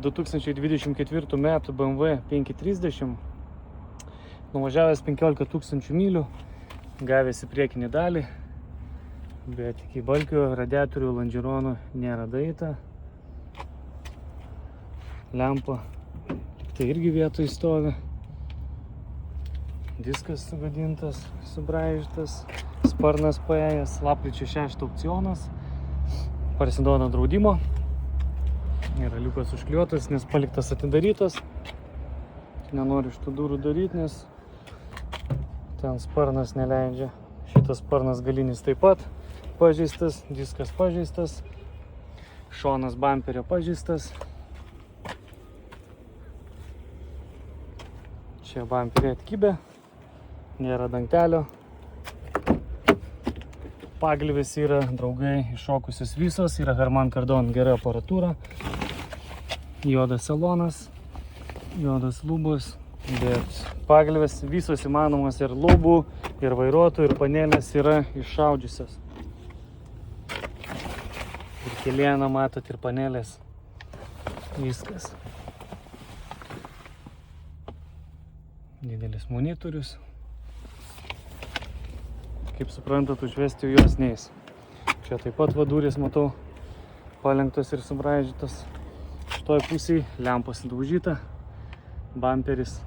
2024 metų BMW 530, nuvažiavęs 15 000 mylių, gavęs į priekinį dalį, bet iki balkių radiatorių lonžironų nėra daita. Lempa tai irgi vietoj stovi. Diskas sugadintas, subraižytas, sparnas paėjęs, lapkričio 6 aukcionas, parsiduoda draudimo. Yra liukas užkliuotas, nes paliktas atidarytas. Nenoriu šitų durų daryti, nes ten sparnas neleidžia. Šitas sparnas galinis taip pat pažeistas, diskas pažeistas, šonas bamperio pažeistas. Čia bamperį atkibę, nėra dangtelio. Pagalvės yra, draugai, iššokusios visos, yra Harman Kardon gera aparatūra. Juodas salonas, juodas lubos, bet pagalvės visos įmanomas ir lubų, ir vairuotojų, ir panelės yra iššaudžiusios. Ir kelieną matot, ir panelės. Viskas. Didelis monitorius. Kaip suprantat, užvesti juos neis. Čia taip pat vadurės, matau, palenktos ir subraižytos. Šitoj pusėje lempos daužyta, bamperis